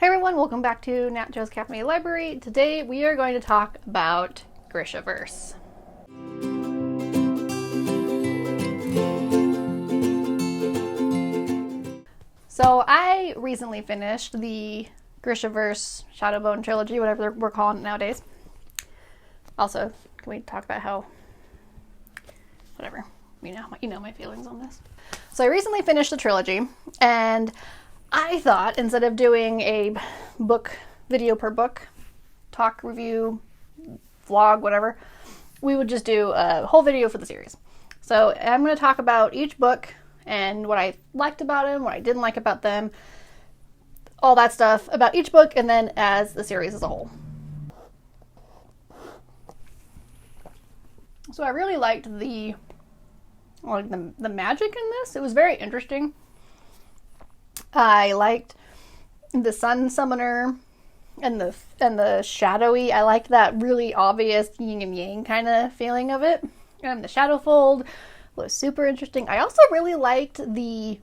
Hey everyone, welcome back to Nat Joe's Cafe Library. Today we are going to talk about GrishaVerse. So I recently finished the GrishaVerse Shadowbone trilogy, whatever we're calling it nowadays. Also, can we talk about how, whatever, you know my feelings on this. So I recently finished the trilogy, and I thought instead of doing a book, video per book, talk, review, vlog, whatever, we would just do a whole video for the series. So I'm going to talk about each book and what I liked about them, what I didn't like about them, all that stuff about each book, and then as the series as a whole. So I really liked the magic in this. It was very interesting. I liked the sun summoner and the shadowy. I liked that really obvious yin and yang kind of feeling of it. And the shadow fold was super interesting. I also really liked the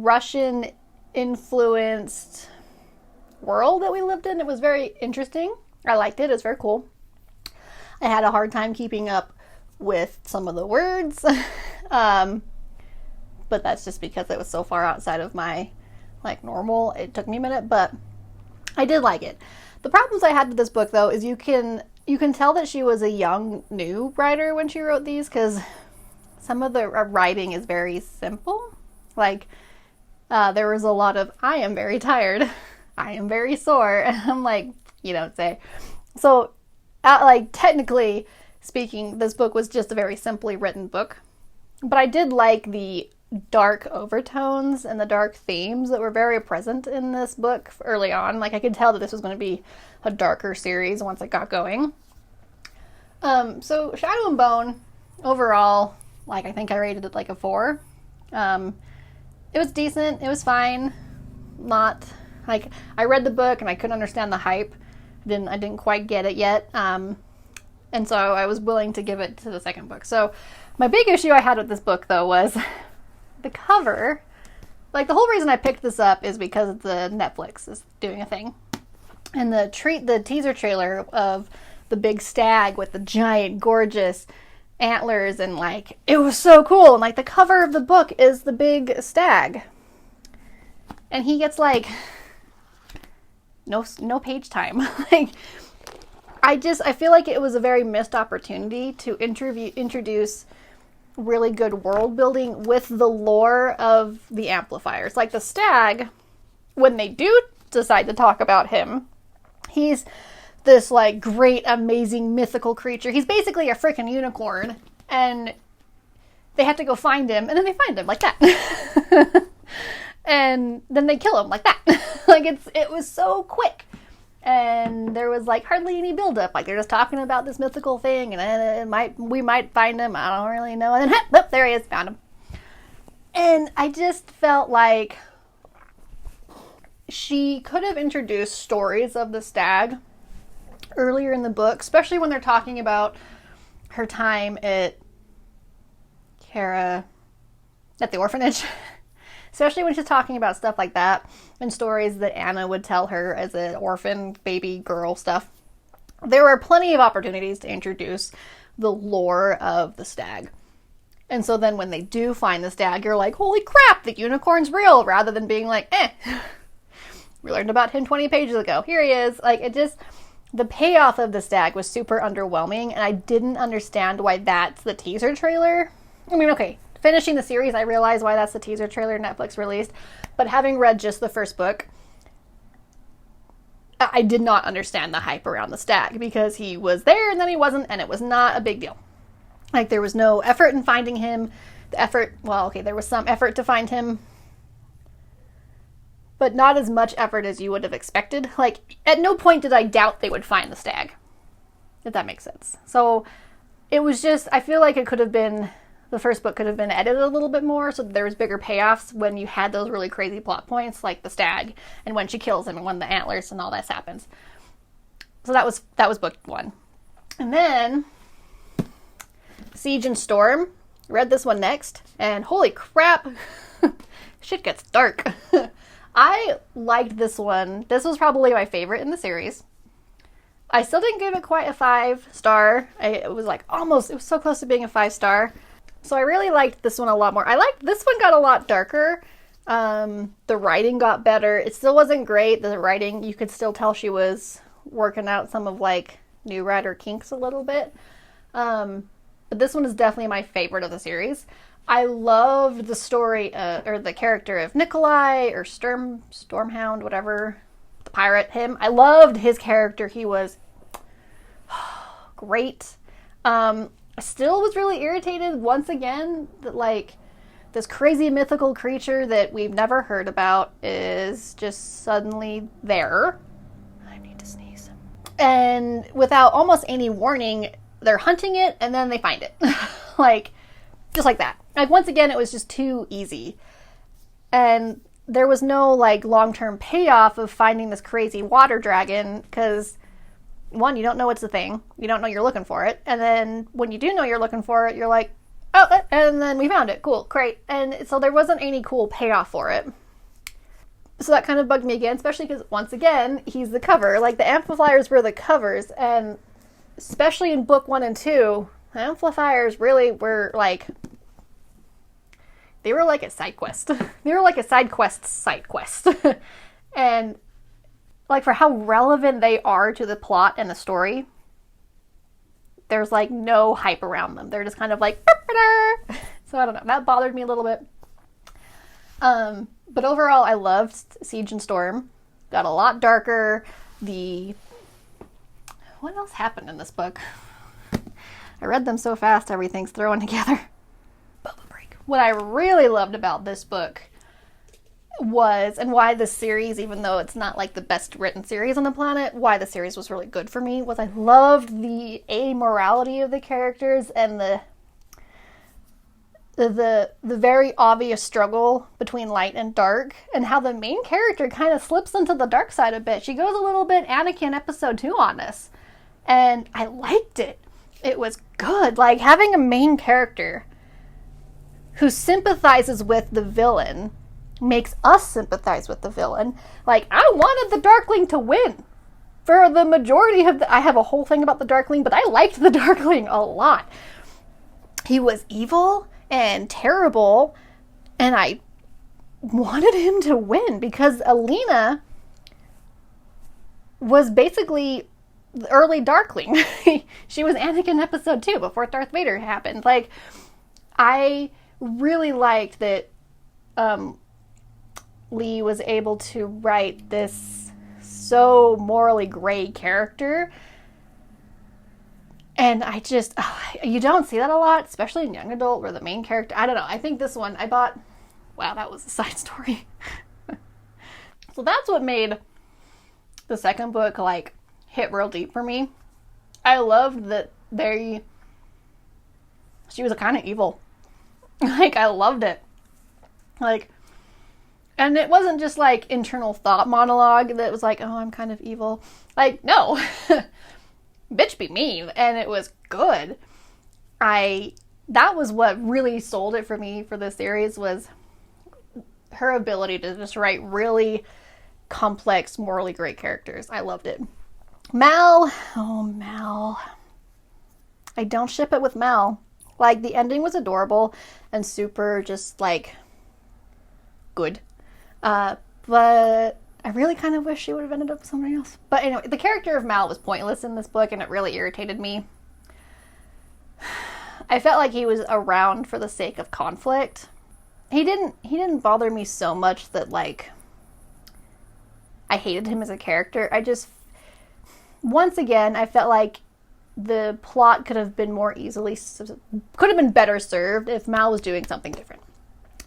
Russian influenced world that we lived in. It was very interesting. I liked it. It was very cool. I had a hard time keeping up with some of the words. But that's just because it was so far outside of my normal. It took me a minute, but I did like it. The problems I had with this book though is you can tell that she was a young new writer when she wrote these, because some of the writing is very simple. There was a lot of I am very tired, I am very sore, and I'm like, you don't say. So technically speaking, this book was just a very simply written book, but I did like the dark overtones and the dark themes that were very present in this book early on. I could tell that this was going to be a darker series once it got going. So Shadow and Bone, overall, I think I rated it a 4. It was decent. It was fine. Not, I read the book and I couldn't understand the hype. I didn't quite get it yet. And so I was willing to give it to the second book. So my big issue I had with this book, though, was the cover. The whole reason I picked this up is because the Netflix is doing a thing. And the teaser trailer of the big stag with the giant, gorgeous antlers, and it was so cool. And the cover of the book is the big stag. And he gets no page time. I feel like it was a very missed opportunity to introduce really good world building with the lore of the amplifiers. The stag, when they do decide to talk about him, he's this great, amazing, mythical creature. He's basically a freaking unicorn, and they have to go find him, and then they find him like that. And then they kill him like that. It was so quick. And there was hardly any build-up. They're just talking about this mythical thing, and then we might find him. I don't really know. And then, there he is, found him. And I just felt like she could have introduced stories of the stag earlier in the book, especially when they're talking about her time at the orphanage. Especially when she's talking about stuff like that and stories that Anna would tell her as an orphan baby girl stuff. There were plenty of opportunities to introduce the lore of the stag. And so then when they do find the stag, you're like, holy crap, the unicorn's real, rather than being we learned about him 20 pages ago. Here he is. The payoff of the stag was super underwhelming, and I didn't understand why that's the teaser trailer. Okay. Finishing the series, I realized why that's the teaser trailer Netflix released. But having read just the first book, I did not understand the hype around the stag, because he was there and then he wasn't, and it was not a big deal. There was no effort in finding him. There was some effort to find him, but not as much effort as you would have expected. At no point did I doubt they would find the stag, if that makes sense. So it was just, I feel like the first book could have been edited a little bit more, so there was bigger payoffs when you had those really crazy plot points, like the stag, and when she kills him, and when the antlers and all this happens. So that was book 1. And then Siege and Storm. Read this one next, and holy crap, shit gets dark. I liked this one. This was probably my favorite in the series. I still didn't give it quite a 5-star. It was like almost, it was so close to being a 5-star. So I really liked this one a lot more. I liked this one, got a lot darker. The writing got better. It still wasn't great. The writing, you could still tell she was working out some of like new writer kinks a little bit. But this one is definitely my favorite of the series. I loved the story, or the character of Nikolai, or Stormhound, whatever, the pirate, him. I loved his character. He was great. I still was really irritated, once again, that, like, this crazy mythical creature that we've never heard about is just suddenly there. I need to sneeze. And without almost any warning, they're hunting it, and then they find it. Like, just like that. Like, once again, it was just too easy. And there was no, like, long-term payoff of finding this crazy water dragon, because, one, you don't know it's a thing. You don't know you're looking for it. And then when you do know you're looking for it, you're like, oh, and then we found it. Cool, great. And so there wasn't any cool payoff for it. So that kind of bugged me again, especially because, once again, he's the cover. Like, the amplifiers were the covers, and especially in book 1 and 2, the amplifiers really were, like, they were like a side quest. They were like a side quest. And, like, for how relevant they are to the plot and the story, there's, like, no hype around them. They're just kind of like, so I don't know. That bothered me a little bit. But overall, I loved Siege and Storm. Got a lot darker. What else happened in this book? I read them so fast, everything's thrown together. Boba break. What I really loved about this book was, and why this series, even though it's not like the best written series on the planet, why the series was really good for me was I loved the amorality of the characters and the very obvious struggle between light and dark, and how the main character kind of slips into the dark side a bit. She goes a little bit Anakin episode 2 on this, and I liked it. It was good. Like, having a main character who sympathizes with the villain makes us sympathize with the villain. Like, I wanted the Darkling to win for the majority of I have a whole thing about the Darkling, but I liked the Darkling a lot. He was evil and terrible, and I wanted him to win because Elena was basically the early Darkling. She was Anakin episode 2 before Darth Vader happened. Like, I really liked that Lee was able to write this so morally gray character. And I just, you don't see that a lot, especially in young adult, where the main character, I don't know, I think this one, I bought, wow, that was a side story. So that's what made the second book, like, hit real deep for me. I loved that she was kind of evil. Like, I loved it. Like, and it wasn't just, like, internal thought monologue that was like, oh, I'm kind of evil. Like, no. Bitch be me. And it was good. That was what really sold it for me for this series, was her ability to just write really complex, morally great characters. I loved it. Mal. Oh, Mal. I don't ship it with Mal. Like, the ending was adorable and super just, like, good. But I really kind of wish she would have ended up with somebody else. But anyway, the character of Mal was pointless in this book, and it really irritated me. I felt like he was around for the sake of conflict. He didn't bother me so much that, like, I hated him as a character. Once again, I felt like the plot could have been better served if Mal was doing something different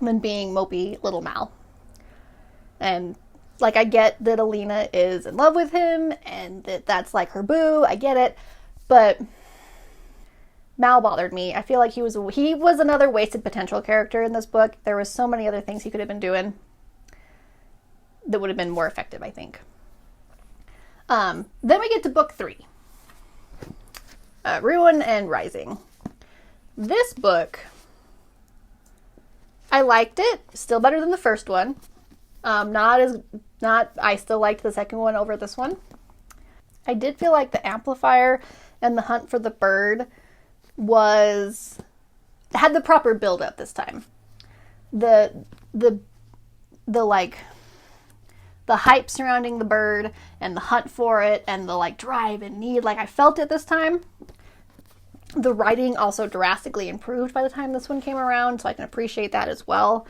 than being mopey little Mal. And, like, I get that Elena is in love with him and that's like her boo. I get it. But Mal bothered me. I feel like he was another wasted potential character in this book. There was so many other things he could have been doing that would have been more effective, I think. Then we get to book 3. Ruin and Rising. This book, I liked it. Still better than the first one. I still liked the second one over this one. I did feel like the amplifier and the hunt for the bird had the proper build up this time. The hype surrounding the bird and the hunt for it and the like drive and need, like I felt it this time. The writing also drastically improved by the time this one came around, so I can appreciate that as well.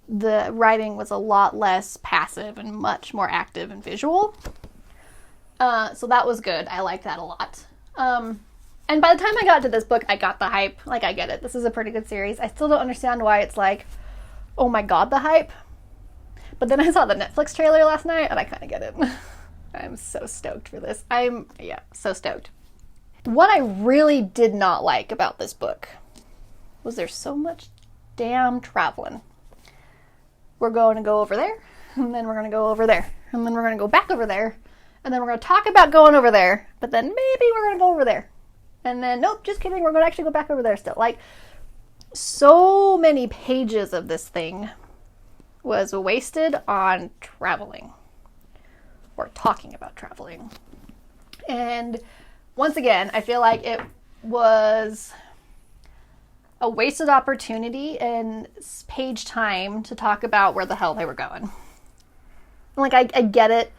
The writing was a lot less passive and much more active and visual. So that was good. I liked that a lot. And by the time I got to this book, I got the hype. Like, I get it. This is a pretty good series. I still don't understand why it's like, oh my god, the hype. But then I saw the Netflix trailer last night, and I kind of get it. I'm so stoked for this. So stoked. What I really did not like about this book was there's so much damn traveling. We're going to go over there, and then we're going to go over there, and then we're going to go back over there, and then we're going to talk about going over there, but then maybe we're going to go over there. And then, nope, just kidding, we're going to actually go back over there still. Like, so many pages of this thing was wasted on traveling, or talking about traveling. And once again, I feel like it was a wasted opportunity and page time to talk about where the hell they were going. Like, I get it.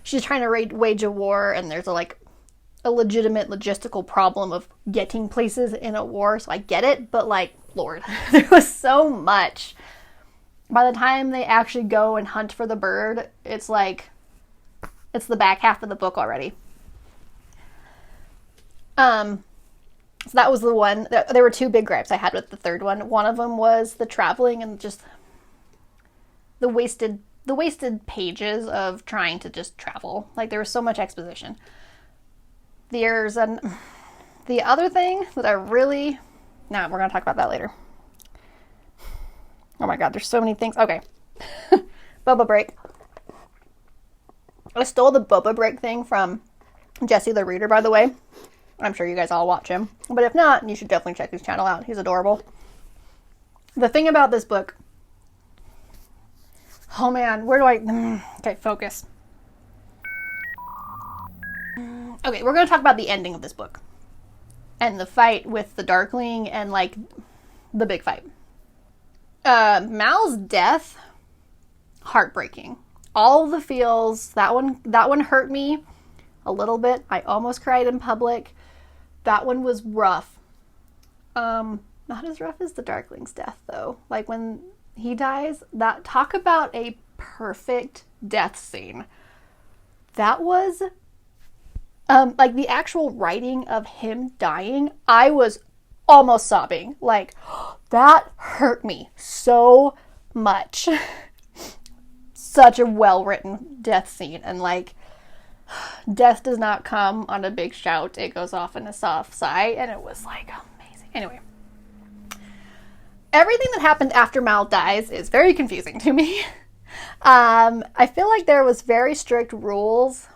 She's trying to wage a war, and there's a legitimate logistical problem of getting places in a war, so I get it, but like, Lord, there was so much. By the time they actually go and hunt for the bird, it's like, it's the back half of the book already. So that was the one. There were two big gripes I had with the third one. One of them was the traveling and just the wasted pages of trying to just travel. Like, there was so much exposition. The other thing that I really... we're going to talk about that later. Oh my god, there's so many things. Okay. Boba Break. I stole the Boba Break thing from Jesse the Reader, by the way. I'm sure you guys all watch him. But if not, you should definitely check his channel out. He's adorable. The thing about this book... Oh man, where do I... Okay, focus. Okay, we're going to talk about the ending of this book. And the fight with the Darkling and, like, the big fight. Mal's death, heartbreaking. All the feels, that one hurt me a little bit. I almost cried in public. That one was rough. Not as rough as the Darkling's death, though. Like, when he dies, talk about a perfect death scene. That was, like, the actual writing of him dying, I was almost sobbing. Like, that hurt me so much. Such a well-written death scene. And, like, death does not come on a big shout. It goes off in a soft sigh. And it was, like, amazing. Anyway. Everything that happened after Mal dies is very confusing to me. I feel like there was very strict rules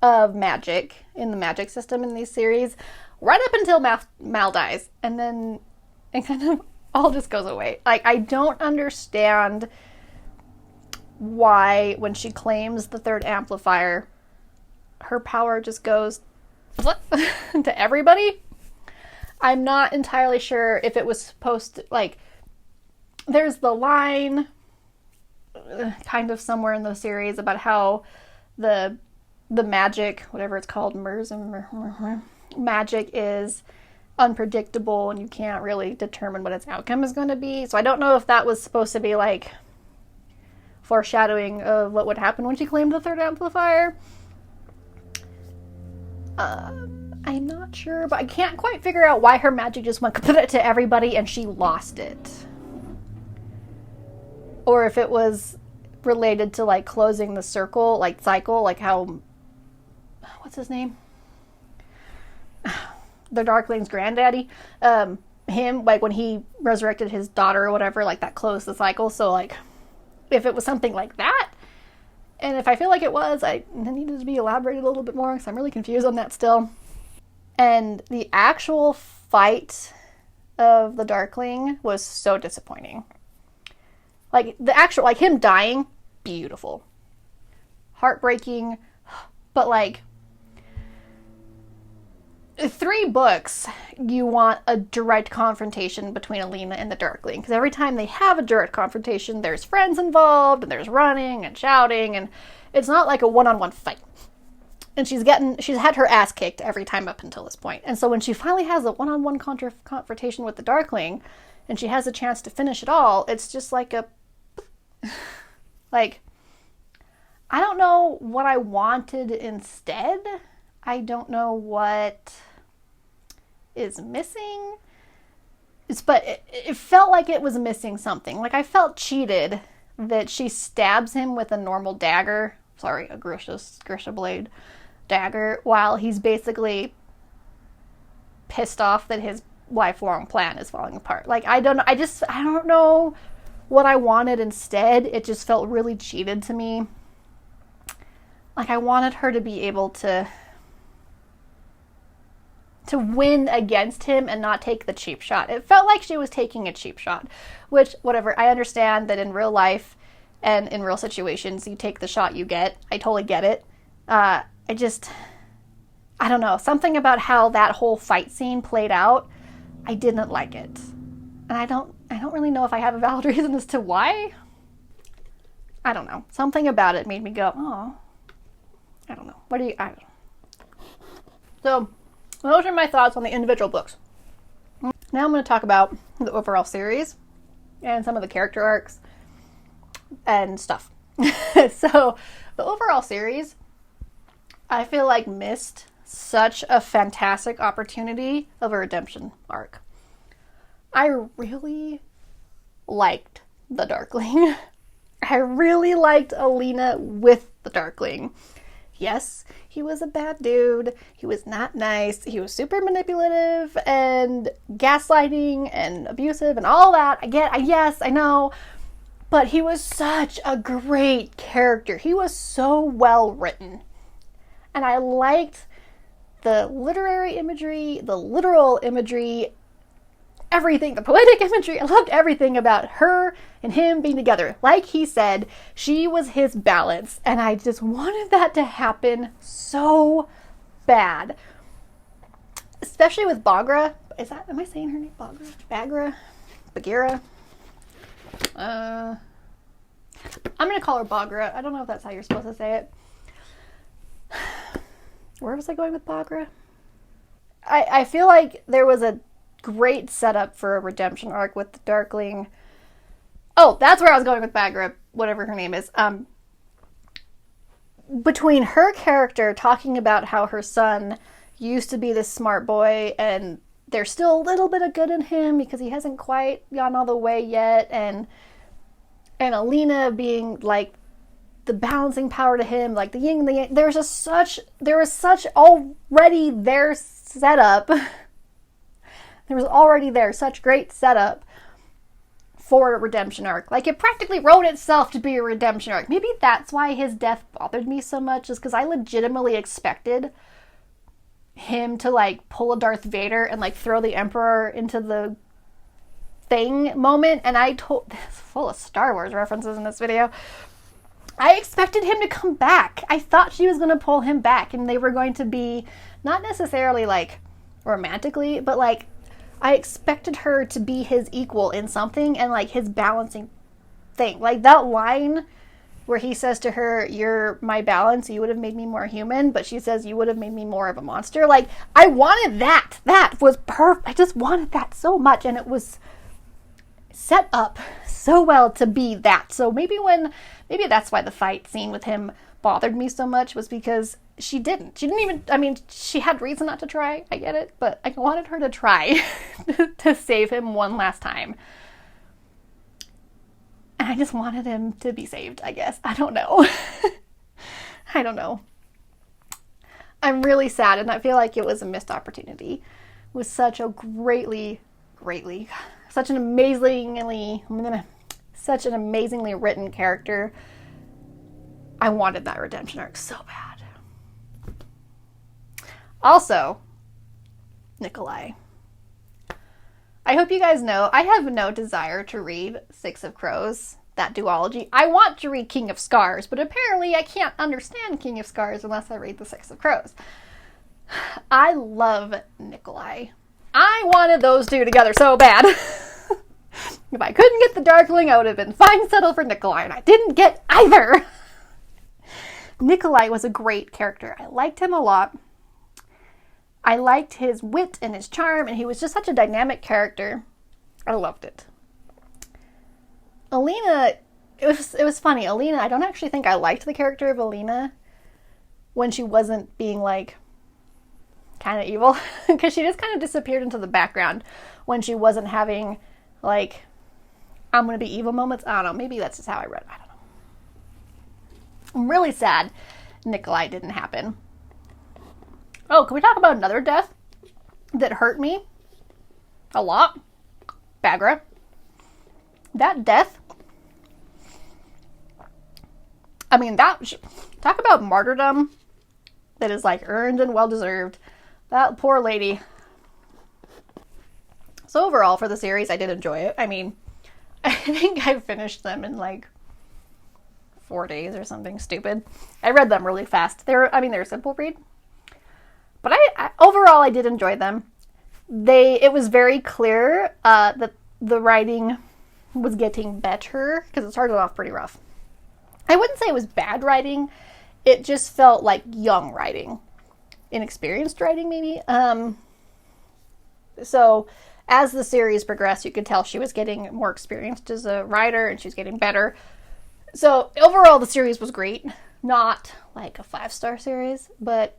of magic in the magic system in these series right up until Mal dies. And then it kind of all just goes away. Like, I don't understand why when she claims the third amplifier, her power just goes to everybody. I'm not entirely sure if it was supposed to, like, there's the line kind of somewhere in the series about how the magic, whatever it's called, magic is unpredictable and you can't really determine what its outcome is going to be. So I don't know if that was supposed to be like foreshadowing of what would happen when she claimed the third amplifier. I'm not sure, but I can't quite figure out why her magic just went to everybody and she lost it. Or if it was related to, like, closing the circle, like, cycle, like how... What's his name? The Darkling's granddaddy. Him, like, when he resurrected his daughter or whatever, like, that closed the cycle. So, like, if it was something like that, and if I feel like it was, it needed to be elaborated a little bit more, because I'm really confused on that still. And the actual fight of the Darkling was so disappointing. Like, the actual, like, him dying, beautiful. Heartbreaking, but like 3 books, you want a direct confrontation between Elena and the Darkling, because every time they have a direct confrontation, there's friends involved, and there's running and shouting, and it's not like a one-on-one fight. And she's had her ass kicked every time up until this point. And so when she finally has a one-on-one confrontation with the Darkling, and she has a chance to finish it all, it's just like a... like, I don't know what I wanted instead. I don't know what is missing. But it felt like it was missing something. Like, I felt cheated that she stabs him with a normal dagger. Sorry, a Grisha blade dagger, while he's basically pissed off that his lifelong plan is falling apart. Like, I don't know what I wanted instead. It just felt really cheated to me. Like, I wanted her to be able to win against him and not take the cheap shot. It felt like she was taking a cheap shot, which, whatever, I understand that in real life and in real situations, you take the shot you get. I totally get it. I don't know, something about how that whole fight scene played out, I didn't like it. And I don't really know if I have a valid reason as to why. I don't know. Something about it made me go, oh, I don't know. I don't know. So, those are my thoughts on the individual books. Now I'm going to talk about the overall series and some of the character arcs and stuff. So, the overall series, I feel like missed such a fantastic opportunity of a redemption arc. I really liked the Darkling. I really liked Elena with the Darkling. Yes, he was a bad dude. He was not nice. He was super manipulative and gaslighting and abusive and all that. Yes, I know. But he was such a great character. He was so well written. And I liked the literary imagery, the literal imagery, everything, the poetic imagery. I loved everything about her and him being together. Like he said, she was his balance. And I just wanted that to happen so bad. Especially with Baghra. Am I saying her name? Bagheera? I'm going to call her Baghra. I don't know if that's how you're supposed to say it. Where was I going with Baghra? I feel like there was a great setup for a redemption arc with the Darkling. Oh, that's where I was going with Baghra, whatever her name is. Between her character talking about how her son used to be this smart boy and there's still a little bit of good in him because he hasn't quite gone all the way yet, and Elena being like the balancing power to him, like the yin and the yang. There was such already there setup. There was already there such great setup for a redemption arc. Like, it practically wrote itself to be a redemption arc. Maybe that's why his death bothered me so much, is because I legitimately expected him to like pull a Darth Vader and like throw the Emperor into the thing moment. And it's full of Star Wars references in this video. I expected him to come back. I thought she was going to pull him back and they were going to be not necessarily like romantically, but like I expected her to be his equal in something and like his balancing thing. Like that line where he says to her, "You're my balance, you would have made me more human," but she says, "You would have made me more of a monster." Like, I wanted that. That was perfect. I just wanted that so much, and it was set up so well to be that. So maybe that's why the fight scene with him bothered me so much, was because she didn't even, I mean, she had reason not to try, I get it, but I wanted her to try to save him one last time. And I just wanted him to be saved, I guess. I don't know. I don't know. I'm really sad, and I feel like it was a missed opportunity. It was such an amazingly written character. I wanted that redemption arc so bad. Also, Nikolai. I hope you guys know I have no desire to read Six of Crows. that duology. I want to read King of Scars, but apparently I can't understand King of Scars unless I read The Six of Crows. I love Nikolai. I wanted those two together so bad. If I couldn't get the Darkling, I would have been fine settled for Nikolai, and I didn't get either. Nikolai was a great character. I liked him a lot. I liked his wit and his charm, and he was just such a dynamic character. I loved it. Elena, it was funny. Elena, I don't actually think I liked the character of Elena when she wasn't being, like, kind of evil. Because she just kind of disappeared into the background when she wasn't having, like, I'm going to be evil moments. I don't know. Maybe that's just how I read it. I don't know. I'm really sad Nikolai didn't happen. Oh, can we talk about another death that hurt me a lot? Bagra. That death. I mean, talk about martyrdom that is, like, earned and well-deserved. That poor lady. So overall, for the series, I did enjoy it. I mean, I think I finished them in, like, 4 days or something stupid. I read them really fast. They're a simple read. But overall, I did enjoy them. It was very clear that the writing was getting better, because it started off pretty rough. I wouldn't say it was bad writing. It just felt like young writing. Inexperienced writing, maybe. So as the series progressed, you could tell she was getting more experienced as a writer, and she was getting better. So overall, the series was great. Not like a 5-star series, but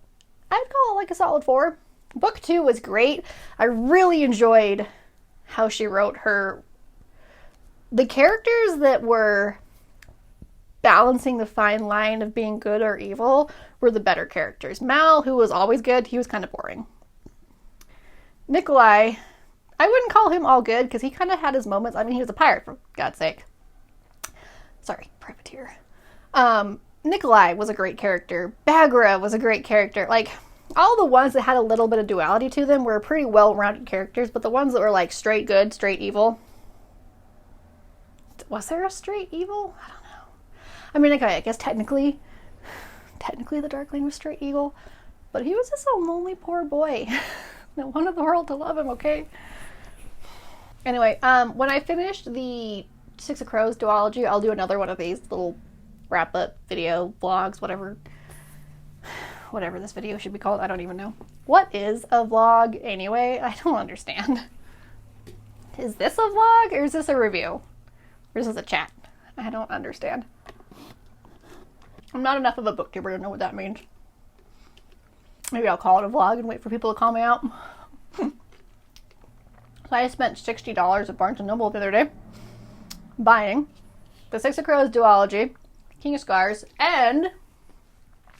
I'd call it like a solid 4. Book 2 was great. I really enjoyed how she wrote the characters that were balancing the fine line of being good or evil were the better characters. Mal, who was always good, he was kind of boring. Nikolai, I wouldn't call him all good, because he kind of had his moments. I mean, he was a pirate, for God's sake. Sorry, privateer. Nikolai was a great character. Bagra was a great character. Like, all the ones that had a little bit of duality to them were pretty well-rounded characters, but the ones that were, like, straight good, straight evil. Was there a straight evil? I don't know. I mean, okay, I guess technically the Darkling was straight evil, but he was just a lonely poor boy that wanted the world to love him, okay? Anyway, when I finished the Six of Crows duology, I'll do another one of these little wrap-up video vlogs, whatever this video should be called. I don't even know. What is a vlog anyway? I don't understand. Is this a vlog, or is this a review? Or is this a chat? I don't understand. I'm not enough of a booktuber to know what that means. Maybe I'll call it a vlog and wait for people to call me out. So I spent $60 at Barnes & Noble the other day buying the Six of Crows duology, King of Scars, and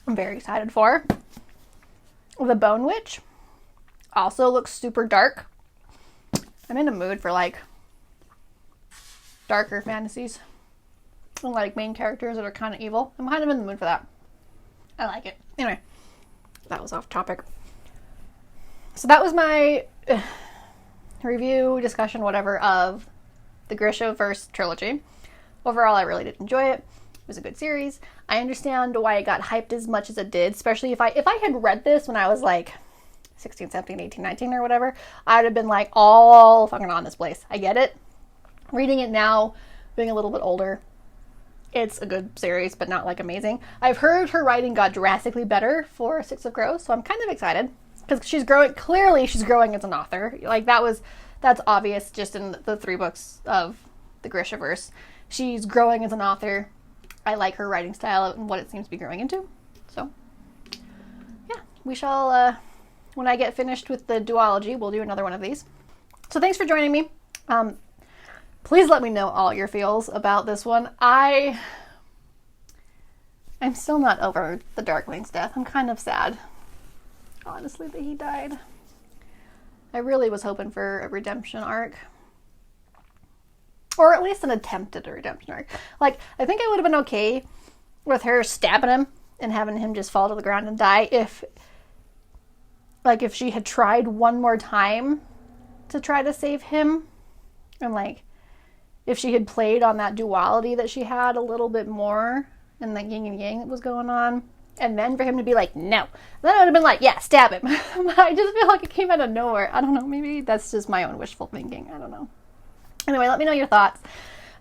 I'm very excited for the Bone Witch. Also looks super dark. I'm in a mood for, like, darker fantasies and, like, main characters that are kind of evil. I'm kind of in the mood for that. I like it. Anyway, that was off topic. So that was my review, discussion, whatever, of the GrishaVerse trilogy. Overall, I really did enjoy it. It was a good series. I understand why it got hyped as much as it did, especially if I had read this when I was like 16, 17, 18, 19 or whatever, I'd have been like all fucking on this place. I get it. Reading it now, being a little bit older, it's a good series, but not like amazing. I've heard her writing got drastically better for Six of Crows, so I'm kind of excited because she's growing. Clearly, she's growing as an author. Like that's obvious just in the 3 books of the GrishaVerse. She's growing as an author. I like her writing style and what it seems to be growing into. So, yeah, we shall, when I get finished with the duology, we'll do another one of these. So thanks for joining me. Please let me know all your feels about this one. I'm still not over the Darkling's death. I'm kind of sad, honestly, that he died. I really was hoping for a redemption arc. Or at least an attempt at a redemption arc. Like, I think I would have been okay with her stabbing him and having him just fall to the ground and die if she had tried one more time to try to save him and, like, if she had played on that duality that she had a little bit more, and that yin and yang that was going on, and then for him to be like, no, then I would have been like, yeah, stab him. But I just feel like it came out of nowhere. I don't know, maybe that's just my own wishful thinking. I don't know. Anyway, let me know your thoughts.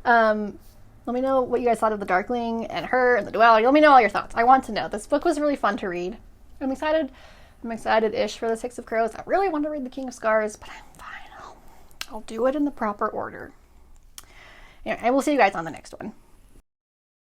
Let me know what you guys thought of the Darkling and her and the duality. Let me know all your thoughts. I want to know. This book was really fun to read. I'm excited-ish for the Six of Crows. I really want to read the King of Scars, but I'm fine. I'll do it in the proper order. Anyway, I will see you guys on the next one.